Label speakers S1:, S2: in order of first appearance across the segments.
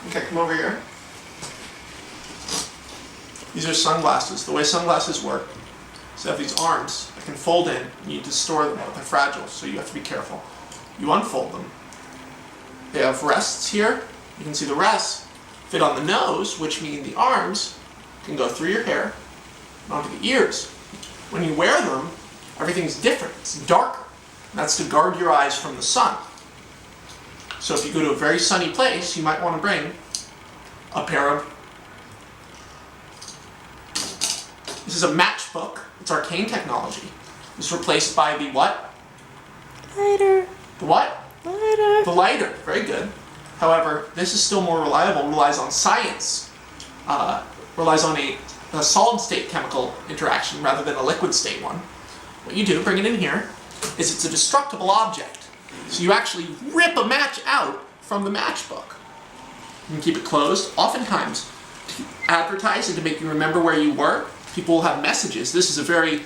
S1: Okay, come over here. These are sunglasses. The way sunglasses work is they have these arms that can fold in. You need to store them, but they're fragile, so you have to be careful. You unfold them. They have rests here. You can see the rests fit on the nose, which mean the arms can go through your hair and onto the ears. When you wear them, everything's different. It's darker. And that's to guard your eyes from the sun. So if you go to a very sunny place, you might want to bring a pair of... This is a matchbook. It's arcane technology. It's replaced by the what?
S2: Lighter.
S1: The what?
S2: Lighter.
S1: The lighter. Very good. However, this is still more reliable, relies on science, relies on a solid state chemical interaction rather than a liquid state one. What you do, bring it in here, is it's a destructible object. So you actually rip a match out from the matchbook. You can keep it closed. Oftentimes, to advertise and to make you remember where you were, people will have messages. This is a very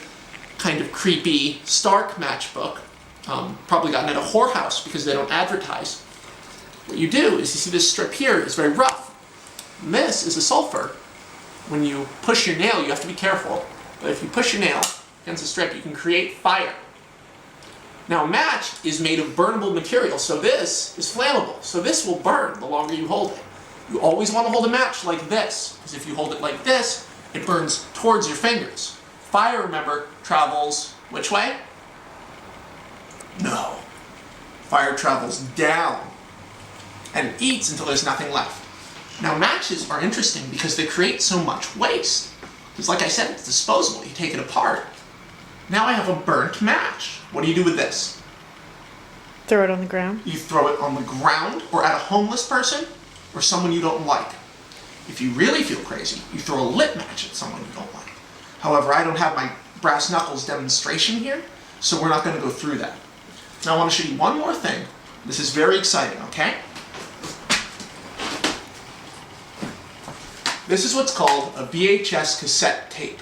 S1: kind of creepy, stark matchbook. Probably gotten at a whorehouse because they don't advertise. What you do is you see this strip here is very rough. And this is a sulfur. When you push your nail, you have to be careful. But if you push your nail against the strip, you can create fire. Now a match is made of burnable material, so this is flammable. So this will burn the longer you hold it. You always want to hold a match like this, because if you hold it like this, it burns towards your fingers. Fire, remember, travels which way? No. Fire travels down and eats until there's nothing left. Now matches are interesting because they create so much waste. Because like I said, it's disposable. You take it apart. Now I have a burnt match. What do you do with this?
S2: Throw it on the ground.
S1: You throw it on the ground or at a homeless person or someone you don't like. If you really feel crazy, you throw a lit match at someone you don't like. However, I don't have my brass knuckles demonstration here, so we're not going to go through that. Now I want to show you one more thing. This is very exciting, okay? This is what's called a VHS cassette tape.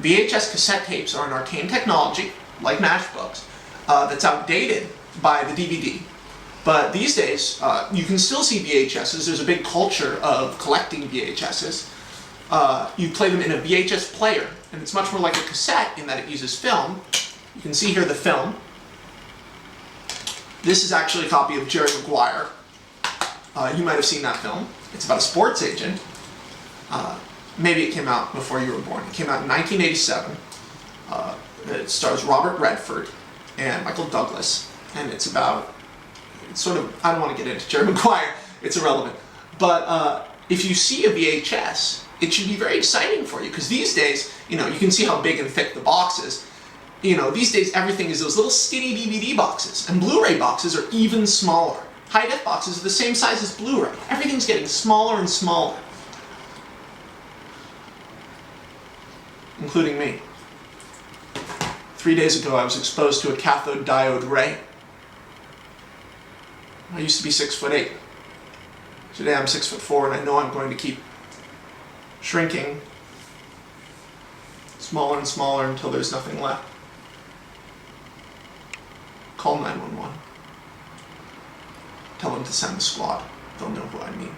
S1: VHS cassette tapes are an arcane technology, like matchbooks, that's outdated by the DVD. But these days, you can still see VHSs. There's a big culture of collecting VHSs. You play them in a VHS player, and it's much more like a cassette in that it uses film. You can see here the film. This is actually a copy of Jerry Maguire. You might have seen that film. It's about a sports agent. Maybe it came out before you were born. It came out in 1987. It stars Robert Redford and Michael Douglas, and it's about, it's sort of, I don't want to get into Jerry Maguire, it's irrelevant. But if you see a VHS, it should be very exciting for you, because these days, you know, you can see how big and thick the box is. You know, these days everything is those little skinny DVD boxes, and Blu-ray boxes are even smaller. High-def boxes are the same size as Blu-ray. Everything's getting smaller and smaller. Including me. 3 days ago I was exposed to a cathode diode ray. I used to be 6'8". Today I'm 6'4", and I know I'm going to keep shrinking smaller and smaller until there's nothing left. Call 911. Tell them to send the squad. They'll know who I mean.